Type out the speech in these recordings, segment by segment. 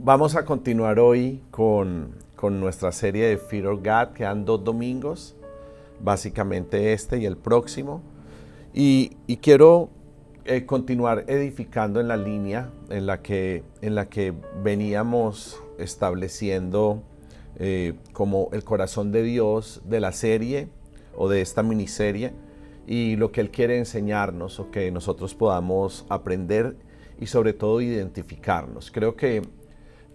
Vamos a continuar hoy con nuestra serie de Fear of God. Quedan 2 domingos, básicamente este y el próximo. Y quiero continuar edificando en la línea en la que veníamos estableciendo como el corazón de Dios de la serie o de esta miniserie y lo que Él quiere enseñarnos o que nosotros podamos aprender y sobre todo identificarnos. Creo que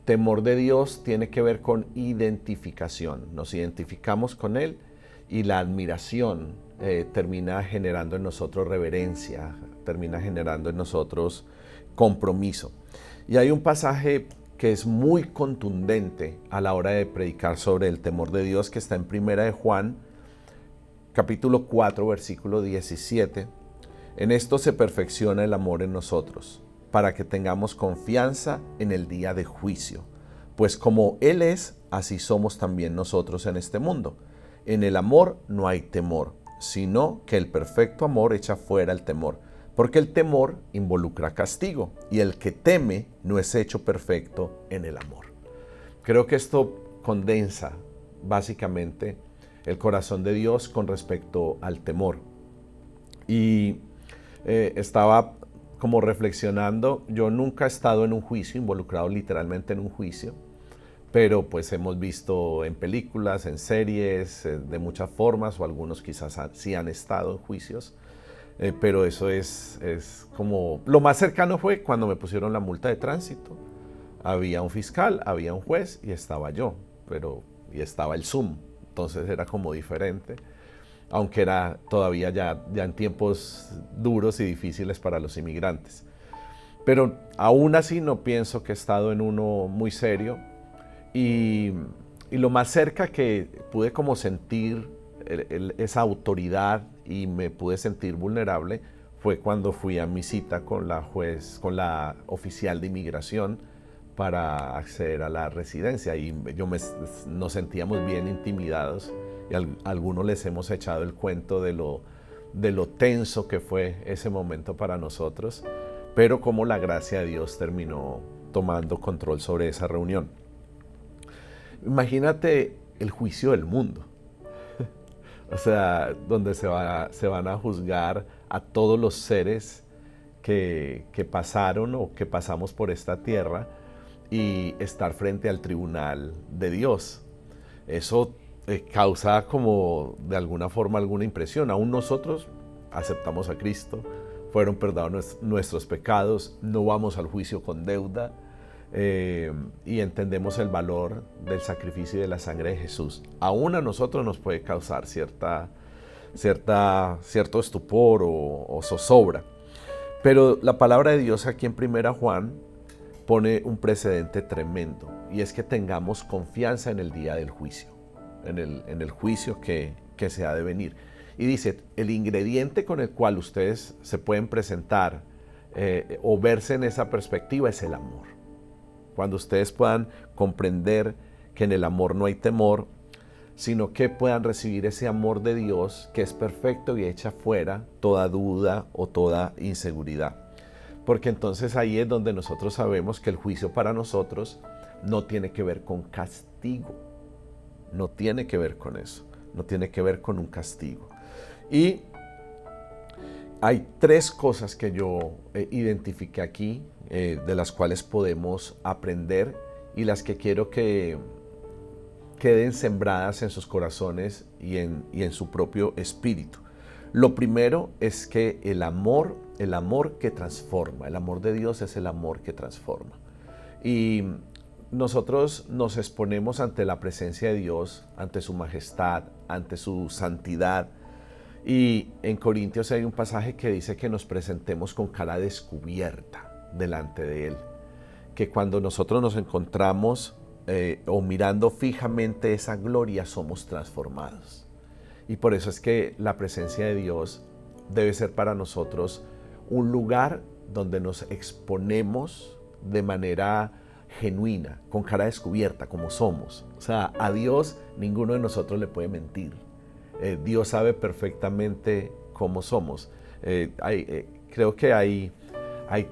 temor de Dios tiene que ver con identificación. Nos identificamos con Él y la admiración termina generando en nosotros reverencia, termina generando en nosotros compromiso. Y hay un pasaje que es muy contundente a la hora de predicar sobre el temor de Dios, que está en Primera de Juan, capítulo 4, versículo 17. En esto se perfecciona el amor en nosotros, para que tengamos confianza en el día de juicio. Pues como Él es, así somos también nosotros en este mundo. En el amor no hay temor, sino que el perfecto amor echa fuera el temor, porque el temor involucra castigo, y el que teme no es hecho perfecto en el amor. Creo que esto condensa básicamente el corazón de Dios con respecto al temor. Y estaba como reflexionando, yo nunca he estado en un juicio, involucrado literalmente en un juicio, pero pues hemos visto en películas, en series, de muchas formas, o algunos quizás sí han estado en juicios, pero eso es como, lo más cercano fue cuando me pusieron la multa de tránsito. Había un fiscal, había un juez y estaba yo, y estaba el Zoom, entonces era como diferente. Aunque era todavía ya en tiempos duros y difíciles para los inmigrantes. Pero aún así no pienso que he estado en uno muy serio y lo más cerca que pude como sentir esa autoridad y me pude sentir vulnerable fue cuando fui a mi cita con la juez, con la oficial de inmigración para acceder a la residencia y nos sentíamos bien intimidados. Y a algunos les hemos echado el cuento de lo tenso que fue ese momento para nosotros, pero como la gracia de Dios terminó tomando control sobre esa reunión. Imagínate el juicio del mundo, o sea, donde se van a juzgar a todos los seres que pasaron o que pasamos por esta tierra y estar frente al tribunal de Dios. Eso causa como de alguna forma alguna impresión. Aún nosotros aceptamos a Cristo, fueron perdonados nuestros pecados, no vamos al juicio con deuda y entendemos el valor del sacrificio y de la sangre de Jesús. Aún a nosotros nos puede causar cierto estupor o zozobra. Pero la palabra de Dios aquí en Primera Juan pone un precedente tremendo y es que tengamos confianza en el día del juicio. En el juicio que se ha de venir. Y dice, el ingrediente con el cual ustedes se pueden presentar o verse en esa perspectiva es el amor. Cuando ustedes puedan comprender que en el amor no hay temor, sino que puedan recibir ese amor de Dios que es perfecto y echa fuera toda duda o toda inseguridad. Porque entonces ahí es donde nosotros sabemos que el juicio para nosotros no tiene que ver con castigo. No tiene que ver con eso, no tiene que ver con un castigo. Y hay 3 cosas que yo identifiqué aquí, de las cuales podemos aprender y las que quiero que queden sembradas en sus corazones y en su propio espíritu. Lo primero es que el amor que transforma, el amor de Dios es el amor que transforma. Y nosotros nos exponemos ante la presencia de Dios, ante su majestad, ante su santidad. Y en Corintios hay un pasaje que dice que nos presentemos con cara descubierta delante de Él. Que cuando nosotros nos encontramos o mirando fijamente esa gloria, somos transformados. Y por eso es que la presencia de Dios debe ser para nosotros un lugar donde nos exponemos de manera genuina, con cara descubierta, como somos. O sea, a Dios ninguno de nosotros le puede mentir. Dios sabe perfectamente cómo somos. Creo que hay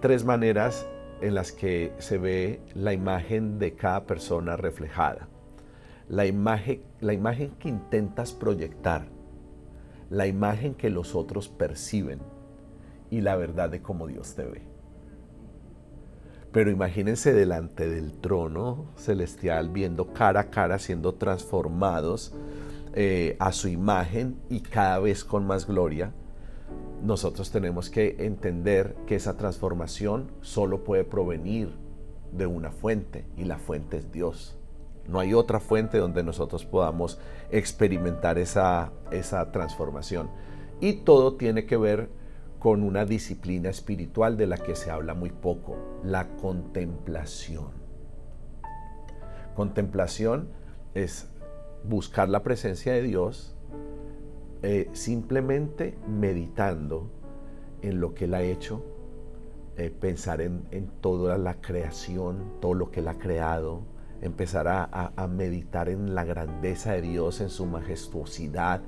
3 maneras en las que se ve la imagen de cada persona reflejada. La imagen que intentas proyectar, la imagen que los otros perciben y la verdad de cómo Dios te ve. Pero imagínense delante del trono celestial, viendo cara a cara, siendo transformados a su imagen y cada vez con más gloria. Nosotros tenemos que entender que esa transformación solo puede provenir de una fuente, y la fuente es Dios. No hay otra fuente donde nosotros podamos experimentar esa transformación. Y todo tiene que ver con una disciplina espiritual de la que se habla muy poco, la contemplación. Contemplación es buscar la presencia de Dios, simplemente meditando en lo que Él ha hecho, pensar en toda la creación, todo lo que Él ha creado, empezar a meditar en la grandeza de Dios, en su majestuosidad,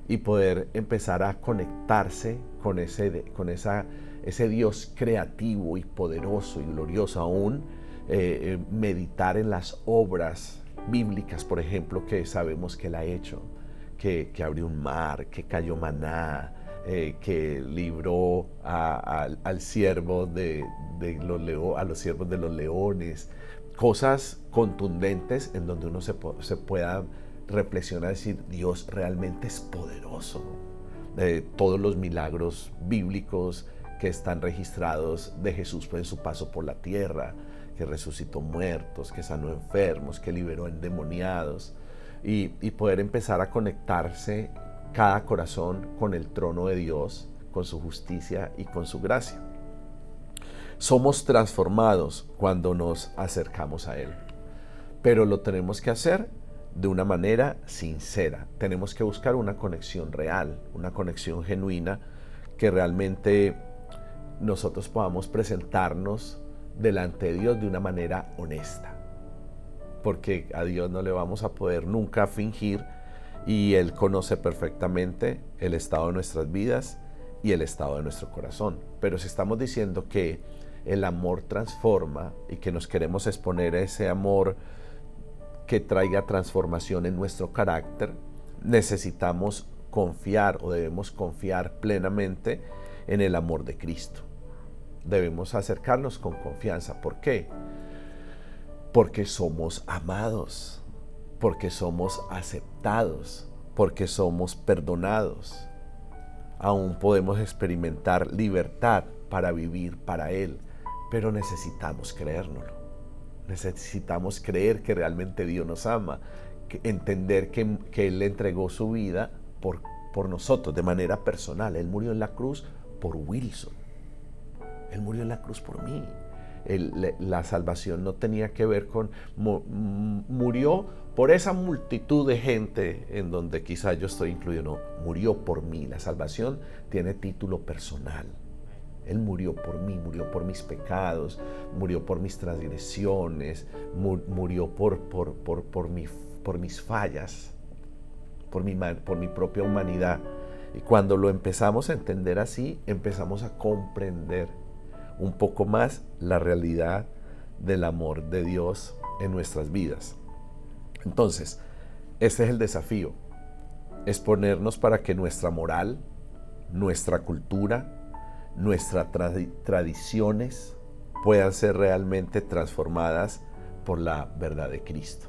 y poder empezar a conectarse con ese Dios creativo y poderoso y glorioso. Aún meditar en las obras bíblicas, por ejemplo, que sabemos que Él ha hecho, que abrió un mar, que cayó maná, que libró al siervo a los siervos de los leones. Cosas contundentes en donde uno se pueda reflexionar y decir, Dios realmente es poderoso. Todos los milagros bíblicos que están registrados de Jesús en su paso por la tierra, que resucitó muertos, que sanó enfermos, que liberó endemoniados, y poder empezar a conectarse cada corazón con el trono de Dios, con su justicia y con su gracia. Somos transformados cuando nos acercamos a Él, pero lo tenemos que hacer de una manera sincera. Tenemos que buscar una conexión real, una conexión genuina, que realmente nosotros podamos presentarnos delante de Dios de una manera honesta, porque a Dios no le vamos a poder nunca fingir, y Él conoce perfectamente el estado de nuestras vidas y el estado de nuestro corazón. Pero si estamos diciendo que el amor transforma y que nos queremos exponer a ese amor que traiga transformación en nuestro carácter, necesitamos confiar, o debemos confiar plenamente en el amor de Cristo. Debemos acercarnos con confianza. ¿Por qué? Porque somos amados, porque somos aceptados, porque somos perdonados. Aún podemos experimentar libertad para vivir para Él, pero necesitamos creérnoslo. Necesitamos creer que realmente Dios nos ama, entender que Él le entregó su vida por nosotros de manera personal. Él murió en la cruz por Wilson. Él murió en la cruz por mí. La salvación no tenía que ver con... Murió por esa multitud de gente en donde quizá yo estoy incluido. No, murió por mí. La salvación tiene título personal. Él murió por mí, murió por mis pecados, murió por mis transgresiones, murió por mis fallas, por mi propia humanidad. Y cuando lo empezamos a entender así, empezamos a comprender un poco más la realidad del amor de Dios en nuestras vidas. Entonces, este es el desafío, exponernos para que nuestra moral, nuestra cultura, nuestras tradiciones puedan ser realmente transformadas por la verdad de Cristo.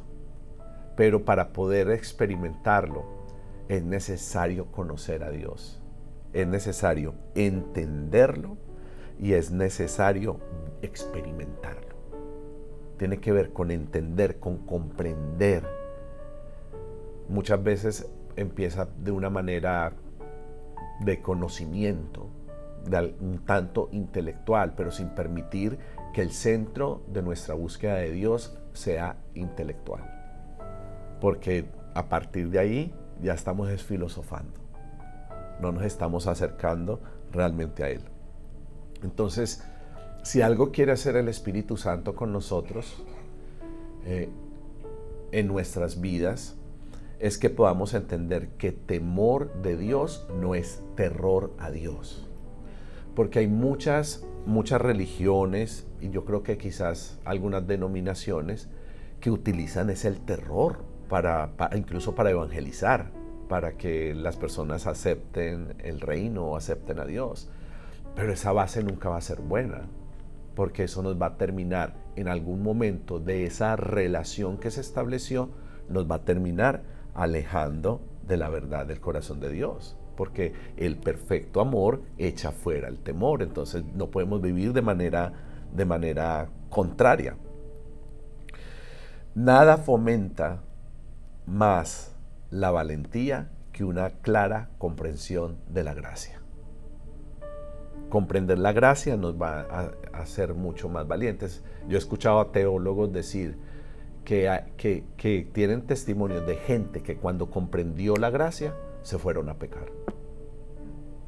Pero para poder experimentarlo es necesario conocer a Dios, es necesario entenderlo y es necesario experimentarlo. Tiene que ver con entender, con comprender. Muchas veces empieza de una manera de conocimiento, un tanto intelectual, pero sin permitir que el centro de nuestra búsqueda de Dios sea intelectual, porque a partir de ahí ya estamos filosofando, no nos estamos acercando realmente a Él. Entonces, si algo quiere hacer el Espíritu Santo con nosotros en nuestras vidas, es que podamos entender que temor de Dios no es terror a Dios. Porque hay muchas religiones, y yo creo que quizás algunas denominaciones, que utilizan ese el terror incluso para evangelizar, para que las personas acepten el reino o acepten a Dios. Pero esa base nunca va a ser buena, porque eso nos va a terminar en algún momento de esa relación que se estableció, nos va a terminar alejando de la verdad del corazón de Dios, porque el perfecto amor echa fuera el temor. Entonces no podemos vivir de manera contraria. Nada fomenta más la valentía que una clara comprensión de la gracia. Comprender la gracia nos va a hacer mucho más valientes. Yo he escuchado a teólogos decir que tienen testimonios de gente que cuando comprendió la gracia se fueron a pecar,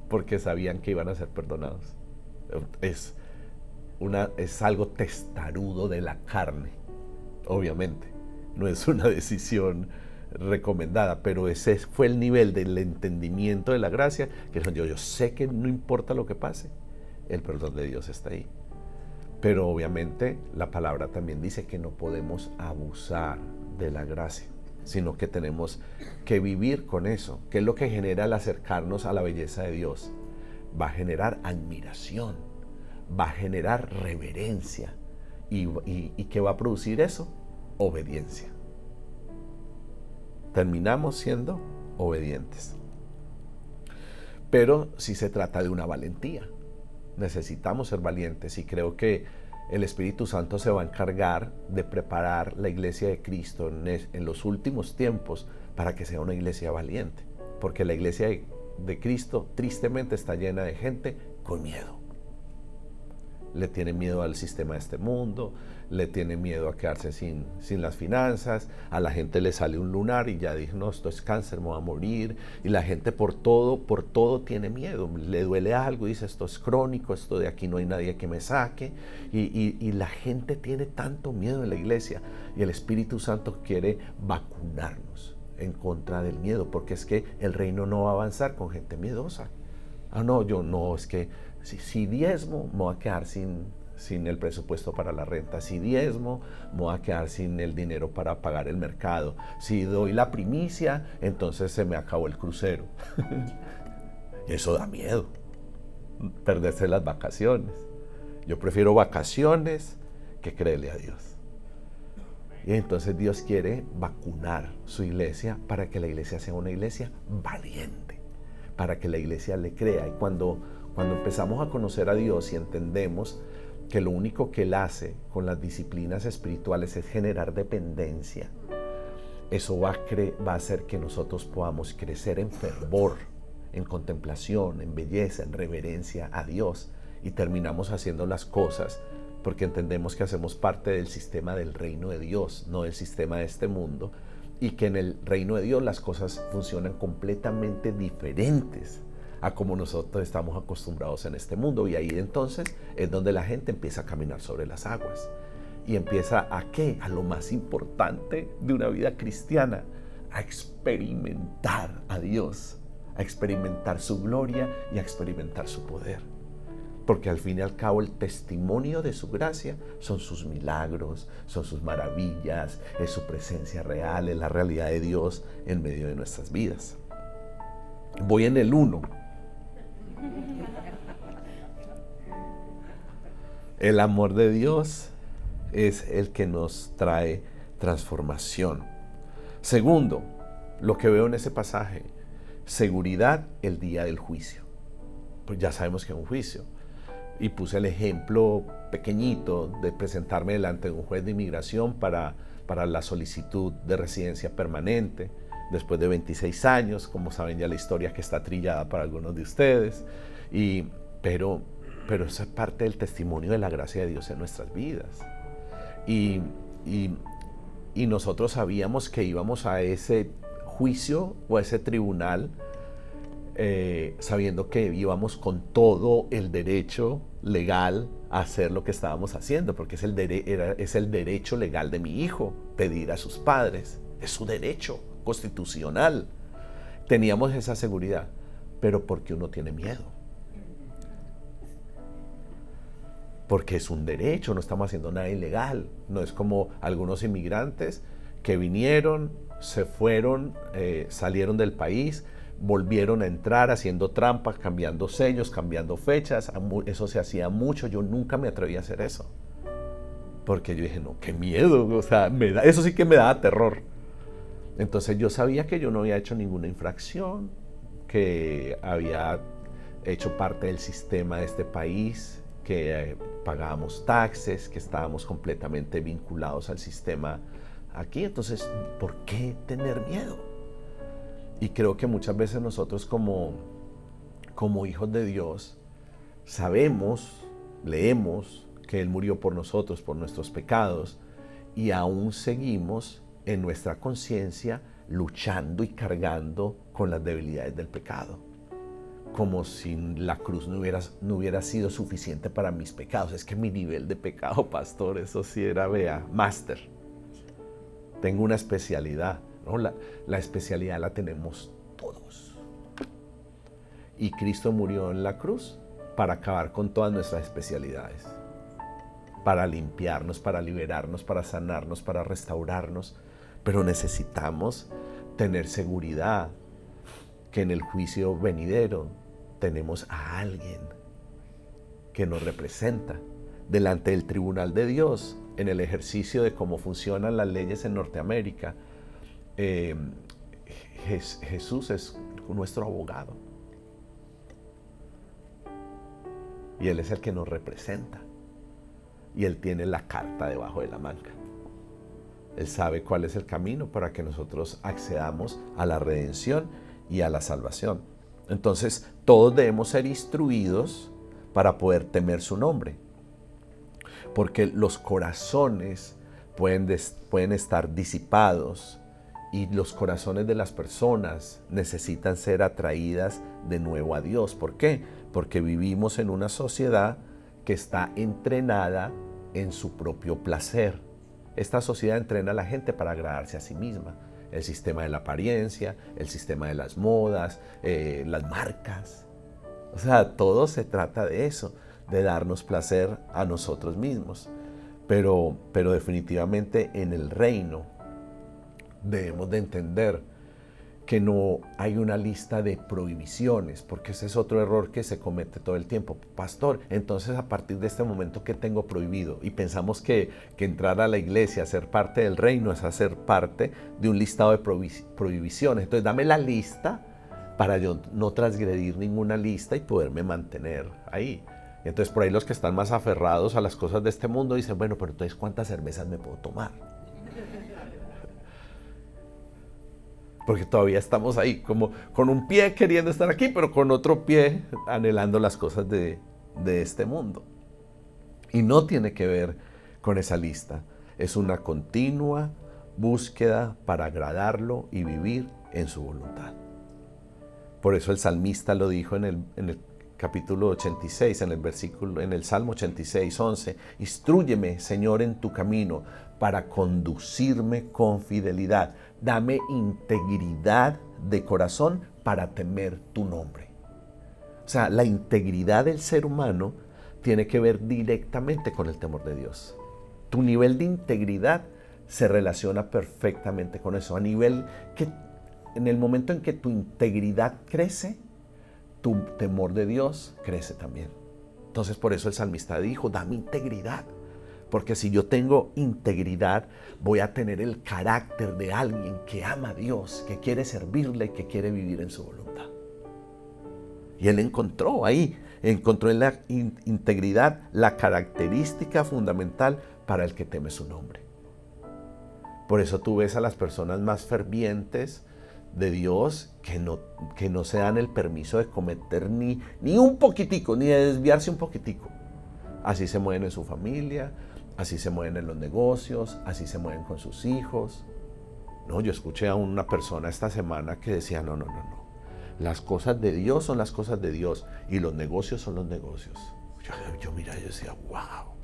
porque sabían que iban a ser perdonados. Es algo testarudo de la carne, obviamente. No es una decisión recomendada, pero ese fue el nivel del entendimiento de la gracia, que yo sé que no importa lo que pase, el perdón de Dios está ahí. Pero obviamente la palabra también dice que no podemos abusar de la gracia, sino que tenemos que vivir con eso, que es lo que genera el acercarnos a la belleza de Dios. Va a generar admiración, va a generar reverencia. ¿Y qué va a producir eso? Obediencia. Terminamos siendo obedientes. Pero si se trata de una valentía, necesitamos ser valientes, y creo que el Espíritu Santo se va a encargar de preparar la iglesia de Cristo en los últimos tiempos para que sea una iglesia valiente, porque la iglesia de Cristo tristemente está llena de gente con miedo. Le tiene miedo al sistema de este mundo, le tiene miedo a quedarse sin las finanzas, a la gente le sale un lunar y ya dice, no, esto es cáncer, me voy a morir, y la gente por todo tiene miedo, le duele algo, dice, esto es crónico, esto de aquí no hay nadie que me saque, y la gente tiene tanto miedo en la iglesia, y el Espíritu Santo quiere vacunarnos en contra del miedo, porque es que el reino no va a avanzar con gente miedosa. Es que si diezmo, me voy a quedar sin el presupuesto para la renta. Si diezmo, me voy a quedar sin el dinero para pagar el mercado. Si doy la primicia, entonces se me acabó el crucero. Y eso da miedo, perderse las vacaciones. Yo prefiero vacaciones que creerle a Dios. Y entonces Dios quiere vacunar su iglesia para que la iglesia sea una iglesia valiente, para que la iglesia le crea. Y cuando empezamos a conocer a Dios y entendemos que lo único que Él hace con las disciplinas espirituales es generar dependencia, eso va a hacer que nosotros podamos crecer en fervor, en contemplación, en belleza, en reverencia a Dios, y terminamos haciendo las cosas porque entendemos que hacemos parte del sistema del reino de Dios, no del sistema de este mundo, y que en el reino de Dios las cosas funcionan completamente diferentes a como nosotros estamos acostumbrados en este mundo. Y ahí entonces es donde la gente empieza a caminar sobre las aguas. Y empieza ¿a qué? A lo más importante de una vida cristiana, a experimentar a Dios, a experimentar su gloria y a experimentar su poder. Porque al fin y al cabo el testimonio de su gracia son sus milagros, son sus maravillas, es su presencia real, es la realidad de Dios en medio de nuestras vidas. Voy en el 1. El amor de Dios es el que nos trae transformación. Segundo, lo que veo en ese pasaje, seguridad el día del juicio. Pues ya sabemos que es un juicio. Y puse el ejemplo pequeñito de presentarme delante de un juez de inmigración para la solicitud de residencia permanente después de 26 años, como saben ya la historia que está trillada para algunos de ustedes, pero eso es parte del testimonio de la gracia de Dios en nuestras vidas. Y nosotros sabíamos que íbamos a ese juicio o a ese tribunal sabiendo que íbamos con todo el derecho legal a hacer lo que estábamos haciendo, porque es el derecho legal de mi hijo pedir a sus padres, es su derecho constitucional. Teníamos esa seguridad, pero porque uno tiene miedo. porque es un derecho, no estamos haciendo nada ilegal. No es como algunos inmigrantes que vinieron, se fueron, salieron del país, volvieron a entrar haciendo trampas, cambiando sellos, cambiando fechas. Eso se hacía mucho. Yo nunca me atreví a hacer eso, porque yo dije, no, qué miedo, o sea, eso sí que me daba terror. Entonces yo sabía que yo no había hecho ninguna infracción, que había hecho parte del sistema de este país, que pagábamos taxes, que estábamos completamente vinculados al sistema aquí. Entonces, ¿por qué tener miedo? Y creo que muchas veces nosotros como hijos de Dios sabemos, leemos que Él murió por nosotros, por nuestros pecados, y aún seguimos en nuestra conciencia luchando y cargando con las debilidades del pecado, como si la cruz no hubiera sido suficiente para mis pecados. Es que mi nivel de pecado, pastor, eso sí era, vea, máster. Tengo una especialidad, ¿no? La especialidad la tenemos todos. Y Cristo murió en la cruz para acabar con todas nuestras especialidades, para limpiarnos, para liberarnos, para sanarnos, para restaurarnos. Pero necesitamos tener seguridad que en el juicio venidero tenemos a alguien que nos representa delante del tribunal de Dios, en el ejercicio de cómo funcionan las leyes en Norteamérica. Jesús es nuestro abogado y Él es el que nos representa, y Él tiene la carta debajo de la manga. Él sabe cuál es el camino para que nosotros accedamos a la redención y a la salvación. Entonces, todos debemos ser instruidos para poder temer su nombre, porque los corazones pueden estar disipados, y los corazones de las personas necesitan ser atraídas de nuevo a Dios. ¿Por qué? Porque vivimos en una sociedad que está entrenada en su propio placer. Esta sociedad entrena a la gente para agradarse a sí misma. El sistema de la apariencia, el sistema de las modas, las marcas. O sea, todo se trata de eso, de darnos placer a nosotros mismos. Pero definitivamente en el reino debemos de entender que no hay una lista de prohibiciones, porque ese es otro error que se comete todo el tiempo. Pastor, entonces a partir de este momento, ¿qué tengo prohibido? Y pensamos que entrar a la iglesia, ser parte del reino, es hacer parte de un listado de prohibiciones. Entonces dame la lista para yo no transgredir ninguna lista y poderme mantener ahí. Y entonces por ahí los que están más aferrados a las cosas de este mundo dicen, bueno, pero entonces ¿cuántas cervezas me puedo tomar? Porque todavía estamos ahí, como con un pie queriendo estar aquí, pero con otro pie anhelando las cosas de este mundo. Y no tiene que ver con esa lista. Es una continua búsqueda para agradarlo y vivir en su voluntad. Por eso el salmista lo dijo en el capítulo 86, en el Salmo 86, 11. Instrúyeme, Señor, en tu camino para conducirme con fidelidad. Dame integridad de corazón para temer tu nombre. O sea, la integridad del ser humano tiene que ver directamente con el temor de Dios. Tu nivel de integridad se relaciona perfectamente con eso. A nivel que en el momento en que tu integridad crece, tu temor de Dios crece también. Entonces por eso el salmista dijo, dame integridad. Porque si yo tengo integridad, voy a tener el carácter de alguien que ama a Dios, que quiere servirle, que quiere vivir en su voluntad. Y él encontró en la integridad la característica fundamental para el que teme su nombre. Por eso tú ves a las personas más fervientes de Dios que no se dan el permiso de cometer ni un poquitico, ni de desviarse un poquitico. Así se mueven en su familia, así se mueven en los negocios, así se mueven con sus hijos. No, yo escuché a una persona esta semana que decía, no. Las cosas de Dios son las cosas de Dios y los negocios son los negocios. Yo decía, wow.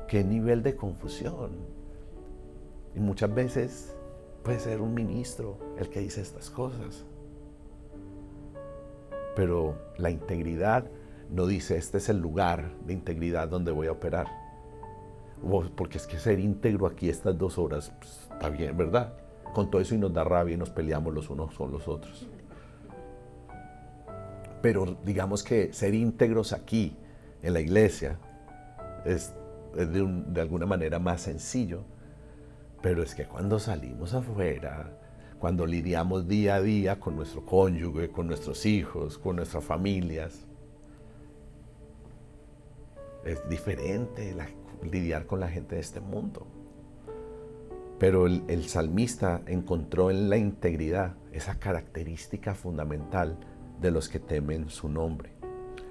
Qué nivel de confusión. Y muchas veces puede ser un ministro el que dice estas cosas. Pero la integridad no dice este es el lugar de integridad donde voy a operar. Porque es que ser íntegro aquí estas 2 horas pues, está bien, ¿verdad? Con todo eso y nos da rabia y nos peleamos los unos con los otros. Pero digamos que ser íntegros aquí, en la iglesia, es de alguna manera más sencillo. Pero es que cuando salimos afuera, cuando lidiamos día a día con nuestro cónyuge, con nuestros hijos, con nuestras familias, es diferente lidiar con la gente de este mundo. Pero el salmista encontró en la integridad esa característica fundamental de los que temen su nombre.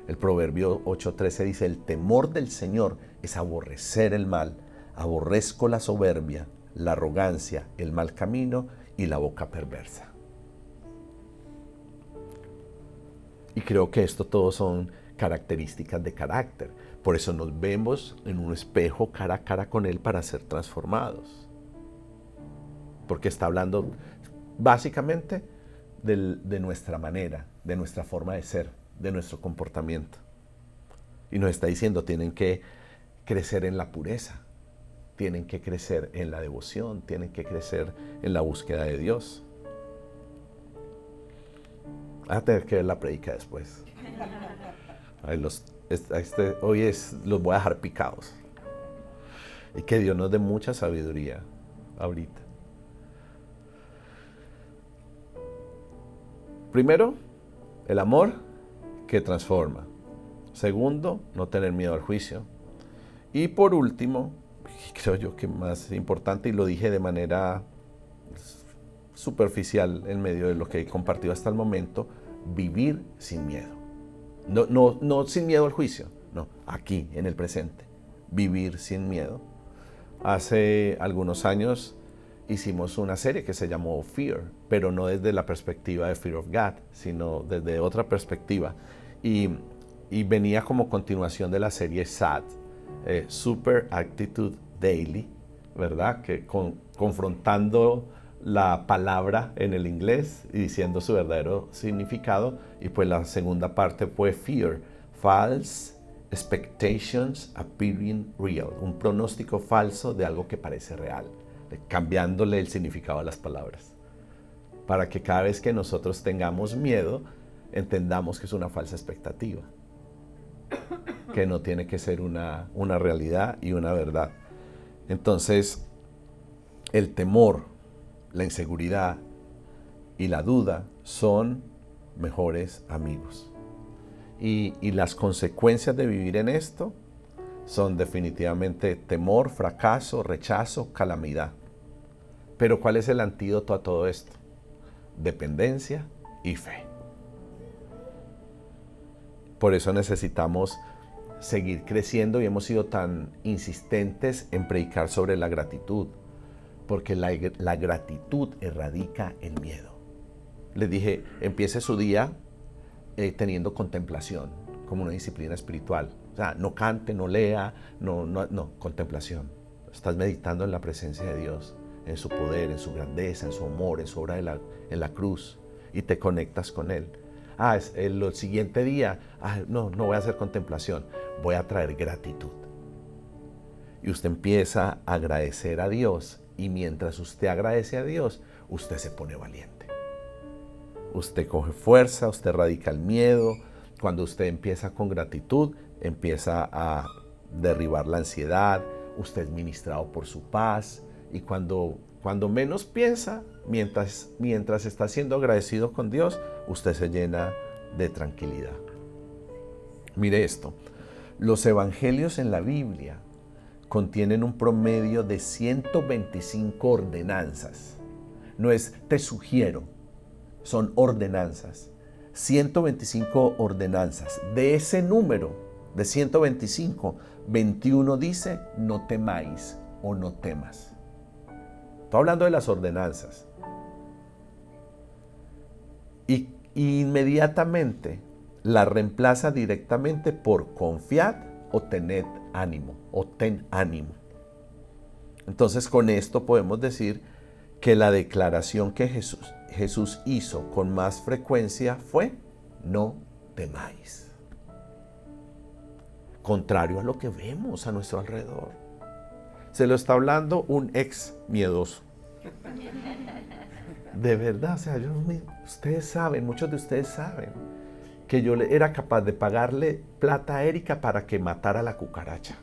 El Proverbio 8:13 dice, el temor del Señor es aborrecer el mal, aborrezco la soberbia, la arrogancia, el mal camino y la boca perversa. Y creo que esto todo son características de carácter. Por eso nos vemos en un espejo cara a cara con Él para ser transformados. Porque está hablando básicamente de nuestra manera, de nuestra forma de ser, de nuestro comportamiento. Y nos está diciendo, tienen que crecer en la pureza, tienen que crecer en la devoción, tienen que crecer en la búsqueda de Dios. Vas a tener que ver la predica después. Hoy los voy a dejar picados. Y que Dios nos dé mucha sabiduría ahorita. Primero, el amor que transforma. Segundo, no tener miedo al juicio. Y por último, creo yo que más importante, y lo dije de manera superficial en medio de lo que he compartido hasta el momento, vivir sin miedo. No sin miedo al juicio, no, aquí, en el presente. Vivir sin miedo. Hace algunos años hicimos una serie que se llamó Fear, pero no desde la perspectiva de Fear of God, sino desde otra perspectiva. Y venía como continuación de la serie SAD, Super Attitude Daily, ¿verdad? Que confrontando la palabra en el inglés y diciendo su verdadero significado. Y pues la segunda parte fue Fear, False Expectations Appearing Real, un pronóstico falso de algo que parece real, cambiándole el significado a las palabras, para que cada vez que nosotros tengamos miedo, entendamos que es una falsa expectativa, que no tiene que ser una realidad y una verdad. Entonces, el temor, la inseguridad y la duda son mejores amigos. Y las consecuencias de vivir en esto son definitivamente temor, fracaso, rechazo, calamidad. Pero ¿cuál es el antídoto a todo esto? Dependencia y fe. Por eso necesitamos seguir creciendo y hemos sido tan insistentes en predicar sobre la gratitud, porque la gratitud erradica el miedo. Les dije, empiece su día teniendo contemplación como una disciplina espiritual. O sea, no cante, no lea, no, contemplación. Estás meditando en la presencia de Dios, en su poder, en su grandeza, en su amor, en su obra en la cruz, y te conectas con Él. El siguiente día, no voy a hacer contemplación, voy a traer gratitud. Y usted empieza a agradecer a Dios, y mientras usted agradece a Dios, usted se pone valiente. Usted coge fuerza, usted erradica el miedo. Cuando usted empieza con gratitud, empieza a derribar la ansiedad, usted es ministrado por su paz, y cuando menos piensa, mientras está siendo agradecido con Dios, usted se llena de tranquilidad. Mire esto, los evangelios en la Biblia contienen un promedio de 125 ordenanzas. No es te sugiero, son ordenanzas. 125 ordenanzas. De ese número, de 125, 21 dice no temáis o no temas. Estoy hablando de las ordenanzas. Y inmediatamente la reemplaza directamente por confiad o tened ánimo o ten ánimo. Entonces con esto podemos decir que la declaración que Jesús hizo con más frecuencia fue no temáis. contrario a lo que vemos a nuestro alrededor. Se lo está hablando un ex miedoso. De verdad, o sea, ustedes saben, muchos de ustedes saben que yo era capaz de pagarle plata a Erika para que matara a la cucaracha.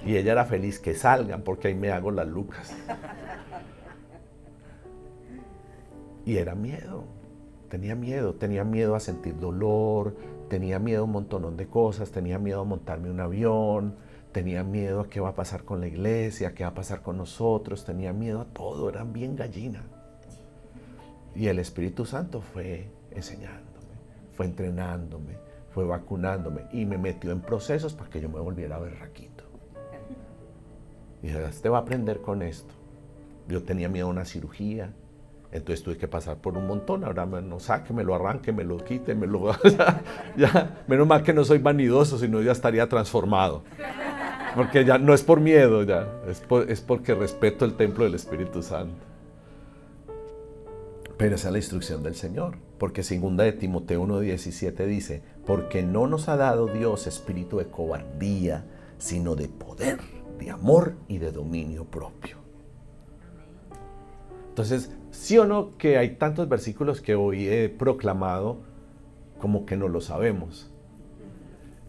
Y ella era feliz que salgan porque ahí me hago las lucas. Y era miedo, tenía miedo a sentir dolor, tenía miedo a un montón de cosas, tenía miedo a montarme un avión, tenía miedo a qué va a pasar con la iglesia, qué va a pasar con nosotros, tenía miedo a todo, era bien gallina. Y el Espíritu Santo fue enseñándome, fue entrenándome, fue vacunándome y me metió en procesos para que yo me volviera berraquito. Y dije, este va a aprender con esto. Yo tenía miedo a una cirugía, entonces tuve que pasar por un montón. Ahora no saque, me lo arranque, me lo quite, me lo... ya, menos mal que no soy vanidoso, sino ya estaría transformado. Porque ya no es por miedo, ya es porque respeto el templo del Espíritu Santo. Pero esa es la instrucción del Señor, porque 2 de Timoteo 1:17 dice, porque no nos ha dado Dios espíritu de cobardía, sino de poder, de amor y de dominio propio. Entonces, ¿sí o no que hay tantos versículos que hoy he proclamado como que no lo sabemos?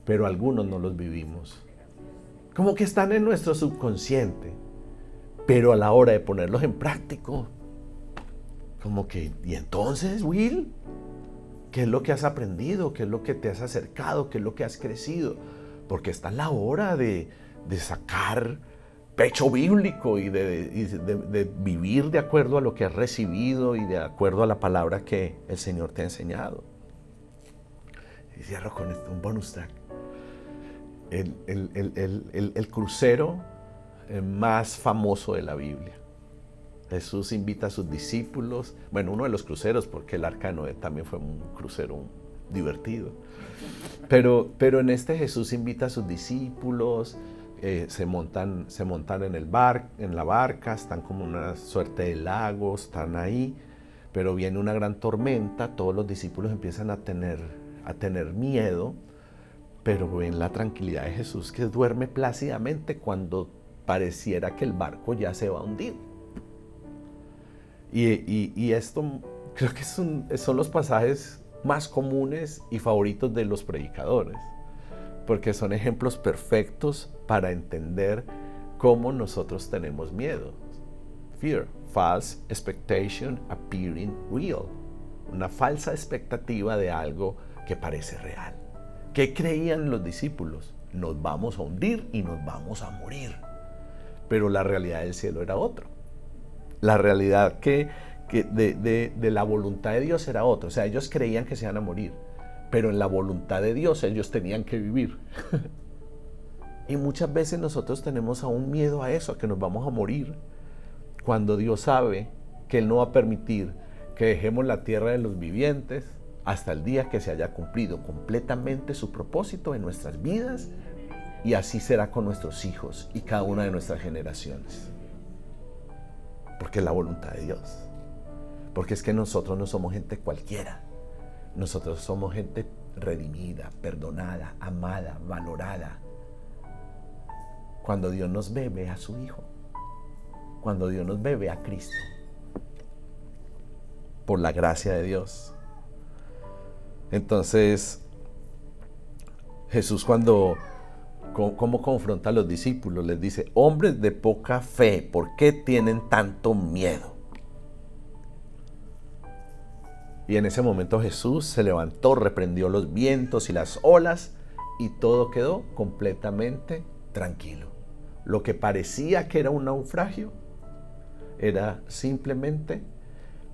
Pero algunos no los vivimos. Como que están en nuestro subconsciente, pero a la hora de ponerlos en práctico, como que, ¿y entonces, Will? ¿Qué es lo que has aprendido? ¿Qué es lo que te has acercado? ¿Qué es lo que has crecido? Porque está en la hora de sacar pecho bíblico y de vivir de acuerdo a lo que has recibido y de acuerdo a la palabra que el Señor te ha enseñado. Y cierro con esto, un bonus track. El crucero más famoso de la Biblia. Jesús invita a sus discípulos, bueno, uno de los cruceros, porque el Arca de Noé también fue un crucero divertido. Pero en este Jesús invita a sus discípulos, se montan en la barca, están como una suerte de lago, están ahí, pero viene una gran tormenta, todos los discípulos empiezan a tener miedo, pero ven la tranquilidad de Jesús que duerme plácidamente cuando pareciera que el barco ya se va a hundir. Y esto creo que son los pasajes más comunes y favoritos de los predicadores, porque son ejemplos perfectos para entender cómo nosotros tenemos miedo. Fear, false expectation appearing real. Una falsa expectativa de algo que parece real. ¿Qué creían los discípulos? Nos vamos a hundir y nos vamos a morir. Pero la realidad del cielo era otra. La realidad de la voluntad de Dios era otra. O sea, ellos creían que se iban a morir, pero en la voluntad de Dios ellos tenían que vivir. Y muchas veces nosotros tenemos aún miedo a eso, a que nos vamos a morir, cuando Dios sabe que Él no va a permitir que dejemos la tierra de los vivientes hasta el día que se haya cumplido completamente su propósito en nuestras vidas, y así será con nuestros hijos y cada una de nuestras generaciones. Porque es la voluntad de Dios. Porque es que nosotros no somos gente cualquiera. Nosotros somos gente redimida, perdonada, amada, valorada. Cuando Dios nos ve a su Hijo. Cuando Dios nos ve a Cristo. Por la gracia de Dios. Entonces, Jesús ¿cómo confronta a los discípulos? Les dice, hombres de poca fe, ¿por qué tienen tanto miedo? Y en ese momento Jesús se levantó, reprendió los vientos y las olas, y todo quedó completamente tranquilo. Lo que parecía que era un naufragio, era simplemente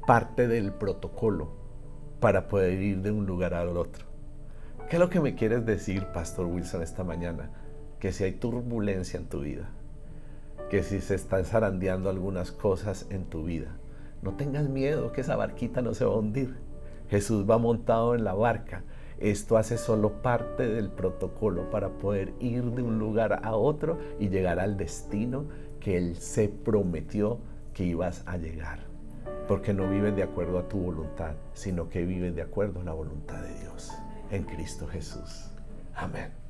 parte del protocolo para poder ir de un lugar al otro. ¿Qué es lo que me quieres decir, Pastor Wilson, esta mañana? Que si hay turbulencia en tu vida, que si se están zarandeando algunas cosas en tu vida, no tengas miedo, que esa barquita no se va a hundir. Jesús va montado en la barca. Esto hace solo parte del protocolo para poder ir de un lugar a otro y llegar al destino que Él se prometió que ibas a llegar. Porque no vives de acuerdo a tu voluntad, sino que vives de acuerdo a la voluntad de Dios en Cristo Jesús. Amén.